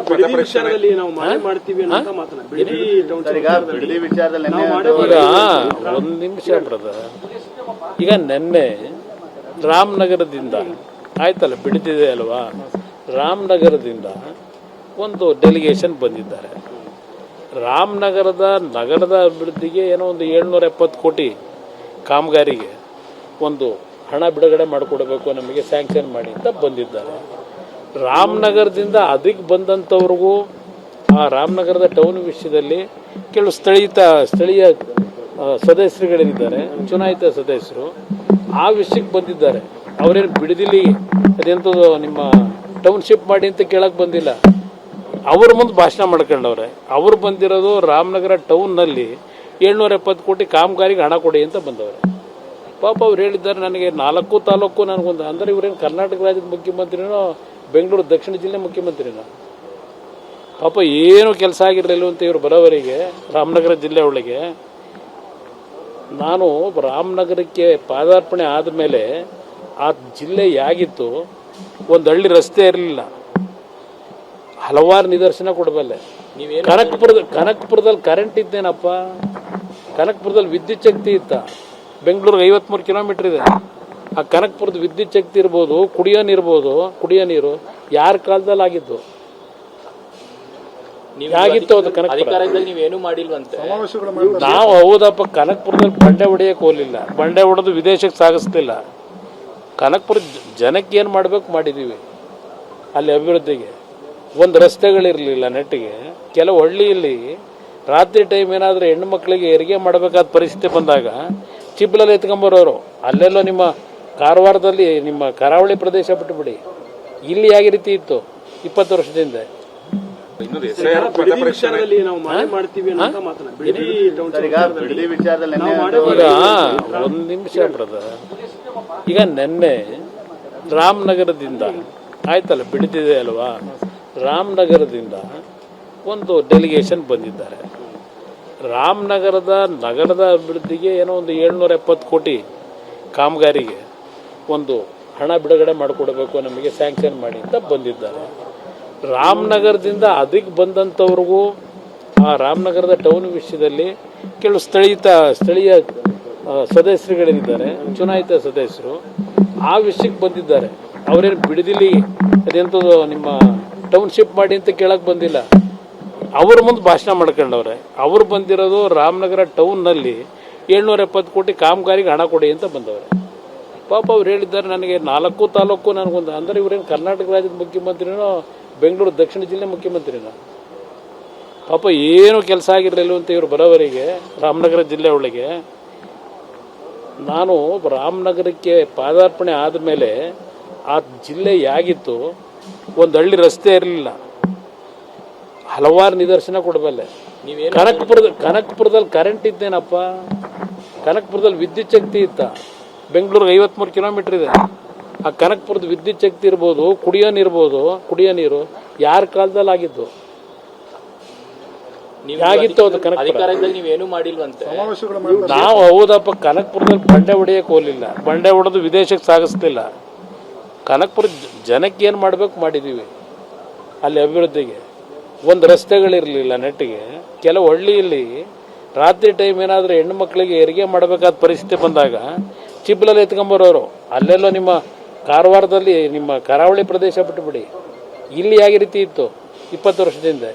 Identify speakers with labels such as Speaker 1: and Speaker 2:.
Speaker 1: ಬಿಡದಿ ವಿಚಾರದಲ್ಲಿ ನಾವು ಮನೆ ಮಾಡ್ತೀವಿ ಅಂತ ಮಾತನಾಡಿ ಬಿಡದಿ ವಿಚಾರದಲ್ಲಿ
Speaker 2: ಒಂದು ನಿಮಿಷ ಬ್ರದರ್. ಈಗ ನಿನ್ನೆ ರಾಮನಗರದಿಂದ ಆಯ್ತಲ್ಲ, ಬಿಡ್ತಿದೆ ಅಲ್ವಾ, ರಾಮನಗರದಿಂದ ಒಂದು ಡೆಲಿಗೇಷನ್ ಬಂದಿದ್ದಾರೆ. ರಾಮನಗರದ ನಗರದ ಅಭಿವೃದ್ಧಿಗೆ ಏನೋ ಒಂದು 770 ಕೋಟಿ ಕಾಮಗಾರಿಗೆ ಒಂದು ಹಣ ಬಿಡುಗಡೆ ಮಾಡಿಕೊಡಬೇಕು, ನಮಗೆ ಸ್ಯಾಂಕ್ಷನ್ ಮಾಡಿ ಅಂತ ಬಂದಿದ್ದಾರೆ. ರಾಮನಗರದಿಂದ ಅದಕ್ಕೆ ಬಂದಂಥವ್ರಿಗೂ ಆ ರಾಮನಗರದ ಟೌನ್ ವಿಷಯದಲ್ಲಿ ಕೆಲವು ಸ್ಥಳೀಯ ಸದಸ್ಯರುಗಳೇನಿದ್ದಾರೆ, ಚುನಾಯಿತ ಸದಸ್ಯರು ಆ ವಿಷಯಕ್ಕೆ ಬಂದಿದ್ದಾರೆ. ಅವರೇನು ಬಿಡದಿಲಿ ಅದೆಂಥದ್ದು ನಿಮ್ಮ ಟೌನ್ಶಿಪ್ ಮಾಡಿ ಅಂತ ಕೇಳಕ್ಕೆ ಬಂದಿಲ್ಲ. ಅವ್ರ ಮುಂದೆ ಭಾಷಣ ಮಾಡ್ಕೊಂಡವ್ರೆ. ಅವ್ರು ಬಂದಿರೋದು ರಾಮನಗರ ಟೌನ್ನಲ್ಲಿ 770 ಕೋಟಿ ಕಾಮಗಾರಿಗೆ ಹಣ ಕೊಡಿ ಅಂತ ಬಂದವ್ರೆ. ಪಾಪ ಅವ್ರು ಹೇಳಿದ್ದಾರೆ, ನನಗೆ 4 ತಾಲೂಕು ನನಗೊಂದು, ಅಂದರೆ ಇವರೇನು ಕರ್ನಾಟಕ ರಾಜ್ಯದ ಮುಖ್ಯಮಂತ್ರಿನೋ ಬೆಂಗಳೂರು ದಕ್ಷಿಣ ಜಿಲ್ಲೆ ಮುಖ್ಯಮಂತ್ರಿನೋ, ಪಾಪ ಏನು ಕೆಲಸ ಆಗಿರಲಿಲ್ಲ ಅಂತ ಇವರು ಬರೋವರಿಗೆ ರಾಮನಗರ ಜಿಲ್ಲೆ ಒಳಗೆ. ನಾನು ರಾಮನಗರಕ್ಕೆ ಪಾದಾರ್ಪಣೆ ಆದಮೇಲೆ ಆ ಜಿಲ್ಲೆ ಹೇಗಿತ್ತು, ಒಂದು ಹಳ್ಳಿ ರಸ್ತೆ ಇರಲಿಲ್ಲ, ಹಲವಾರು ನಿದರ್ಶನ ಕೊಡಬಲ್ಲೆ. ಕನಕಪುರದಲ್ಲಿ ಕರೆಂಟ್ ಇದ್ದೇನಪ್ಪ, ಕನಕಪುರದಲ್ಲಿ ವಿದ್ಯುತ್ ಶಕ್ತಿ ಇತ್ತ, ಬೆಂಗಳೂರಿಗೆ 53 ಕಿಲೋಮೀಟರ್ ಇದೆ. ಆ ಕನಕಪುರದ ವಿದ್ಯುತ್ ಶಕ್ತಿ ಇರ್ಬೋದು, ಕುಡಿಯೋ ನೀರು ಯಾರ ಕಾಲದಲ್ಲಿ ಆಗಿದ್ದು, ಆಗಿತ್ತು ಅದು ಕನಕಪುರ. ನಾವು ಹೌದಪ್ಪ, ಕನಕಪುರದಲ್ಲಿ ಬಂಡೆ ಹೊಡೆಯಕ್ಕೆ ಹೋಗಲಿಲ್ಲ, ಬಂಡೆ ಹೊಡೆದು ವಿದೇಶಕ್ಕೆ ಸಾಗಿಸ್ತಿಲ್ಲ. ಕನಕಪುರ ಜನಕ್ಕೆ ಏನು ಮಾಡಬೇಕು ಮಾಡಿದ್ದೀವಿ. ಅಲ್ಲಿ ಅಭಿವೃದ್ಧಿಗೆ ಒಂದು ರಸ್ತೆಗಳಿರಲಿಲ್ಲ ನೆಟ್ಟಿಗೆ. ಕೆಲವು ಹಳ್ಳಿಯಲ್ಲಿ ರಾತ್ರಿ ಟೈಮ್ ಏನಾದರೂ ಹೆಣ್ಣು ಮಕ್ಕಳಿಗೆ ಹೆರಿಗೆ ಮಾಡಬೇಕಾದ ಪರಿಸ್ಥಿತಿ ಬಂದಾಗ ಚಿಬ್ಲಲ್ಲಿ ಎತ್ಕೊಂಬರೋರು. ಅಲ್ಲೆಲ್ಲೋ ನಿಮ್ಮ ಕಾರವಾರದಲ್ಲಿ ನಿಮ್ಮ ಕರಾವಳಿ ಪ್ರದೇಶ ಬಿಟ್ಟುಬಿಡಿ, ಇಲ್ಲಿ ಯಾವ ರೀತಿ ಇತ್ತು 20 ವರ್ಷದಿಂದ.
Speaker 1: ವಿಚಾರದಲ್ಲಿ ನಾವು ಮನೆ ಮಾಡ್ತೀವಿ ಅಂತ ಮಾತನಾಡಿ
Speaker 2: ಒಂದು ನಿಮಿಷ ಬ್ರದರ್. ಈಗ ನಿನ್ನೆ ರಾಮನಗರದಿಂದ ಆಯ್ತಲ್ಲ, ಬಿಡ್ತಿದೆ ಅಲ್ವಾ, ರಾಮನಗರದಿಂದ ಒಂದು ಡೆಲಿಗೇಷನ್ ಬಂದಿದ್ದಾರೆ. ರಾಮನಗರದ ನಗರದ ಅಭಿವೃದ್ಧಿಗೆ ಏನೋ ಒಂದು 770 ಕೋಟಿ ಕಾಮಗಾರಿಗೆ ಒಂದು ಹಣ ಬಿಡುಗಡೆ ಮಾಡಿಕೊಡಬೇಕು, ನಮಗೆ ಸ್ಯಾಂಕ್ಷನ್ ಮಾಡಿ ಅಂತ ಬಂದಿದ್ದಾರೆ. ರಾಮನಗರದಿಂದ ಅದಕ್ಕೆ ಬಂದಂಥವ್ರಿಗೂ ಆ ರಾಮನಗರದ ಟೌನ್ ವಿಷಯದಲ್ಲಿ ಕೆಲವು ಸ್ಥಳೀಯ ಸದಸ್ಯರುಗಳೇನಿದ್ದಾರೆ, ಚುನಾಯಿತ ಸದಸ್ಯರು ಆ ವಿಷಯಕ್ಕೆ ಬಂದಿದ್ದಾರೆ. ಅವರೇನು ಬಿಡದಿಲಿ ಅದೆಂಥದ್ದು ನಿಮ್ಮ ಟೌನ್ಶಿಪ್ ಮಾಡಿ ಅಂತ ಕೇಳಕ್ಕೆ ಬಂದಿಲ್ಲ. ಅವ್ರ ಮುಂದೆ ಭಾಷಣ ಮಾಡ್ಕೊಂಡವ್ರೆ. ಅವ್ರು ಬಂದಿರೋದು ರಾಮನಗರ ಟೌನ್ನಲ್ಲಿ 770 ಕೋಟಿ ಕಾಮಗಾರಿಗೆ ಹಣ ಕೊಡಿ ಅಂತ ಬಂದವ್ರೆ. ಪಾಪ ಅವ್ರು ಹೇಳಿದ್ದಾರೆ, ನನಗೆ 4 ತಾಲೂಕು ನನಗೊಂದು, ಅಂದರೆ ಇವರೇನು ಕರ್ನಾಟಕ ರಾಜ್ಯದ ಮುಖ್ಯಮಂತ್ರಿನೋ ಬೆಂಗಳೂರು ದಕ್ಷಿಣ ಜಿಲ್ಲೆ ಮುಖ್ಯಮಂತ್ರಿನೋ, ಪಾಪ ಏನು ಕೆಲಸ ಆಗಿರಲಿಲ್ಲ ಅಂತ ಇವರು ಬರೋವರಿಗೆ ರಾಮನಗರ ಜಿಲ್ಲೆ ಒಳಗೆ. ನಾನು ರಾಮನಗರಕ್ಕೆ ಪಾದಾರ್ಪಣೆ ಆದಮೇಲೆ ಆ ಜಿಲ್ಲೆ ಹೇಗಿತ್ತು, ಒಂದು ಹಳ್ಳಿ ರಸ್ತೆ ಇರಲಿಲ್ಲ, ಹಲವಾರು ನಿದರ್ಶನ ಕೊಡಬಲ್ಲೆ. ಕನಕಪುರದಲ್ಲಿ ಕರೆಂಟ್ ಇದ್ದೇನಪ್ಪ, ಕನಕಪುರದಲ್ಲಿ ವಿದ್ಯುತ್ ಶಕ್ತಿ ಇತ್ತ, ಬೆಂಗಳೂರಿಗೆ 53 ಕಿಲೋಮೀಟರ್ ಇದೆ. ಆ ಕನಕಪುರದ ವಿದ್ಯುತ್ ಶಕ್ತಿ ಇರ್ಬೋದು, ಕುಡಿಯೋ ನೀರು ಯಾರ ಕಾಲದಲ್ಲಿ ಆಗಿದ್ದು, ಆಗಿತ್ತು ಅದು ಕನಕಪುರ. ನಾವು ಹೌದಪ್ಪ, ಕನಕಪುರದಲ್ಲಿ ಬಂಡೆ ಹೊಡೆಯಕ್ಕೆ ಹೋಗಲಿಲ್ಲ, ಬಂಡೆ ಹೊಡೆದು ವಿದೇಶಕ್ಕೆ ಸಾಗಿಸ್ತಿಲ್ಲ. ಕನಕಪುರ ಜನಕ್ಕೆ ಏನು ಮಾಡಬೇಕು ಮಾಡಿದ್ದೀವಿ. ಅಲ್ಲಿ ಅಭಿವೃದ್ಧಿಗೆ ಒಂದು ರಸ್ತೆಗಳಿರಲಿಲ್ಲ ನೆಟ್ಟಿಗೆ. ಕೆಲವು ಹಳ್ಳಿಯಲ್ಲಿ ರಾತ್ರಿ ಟೈಮ್ ಏನಾದರೂ ಹೆಣ್ಣು ಮಕ್ಕಳಿಗೆ ಹೆರಿಗೆ ಮಾಡಬೇಕಾದ ಪರಿಸ್ಥಿತಿ ಬಂದಾಗ ಚಿಬ್ಲಲ್ಲಿ ಎತ್ಕೊಂಬರೋರು. ಅಲ್ಲೆಲ್ಲೋ ನಿಮ್ಮ ಕಾರವಾರದಲ್ಲಿ ನಿಮ್ಮ ಕರಾವಳಿ ಪ್ರದೇಶ ಬಿಟ್ಟುಬಿಡಿ, ಇಲ್ಲಿ ಯಾವ ರೀತಿ ಇತ್ತು 20 ವರ್ಷದಿಂದ.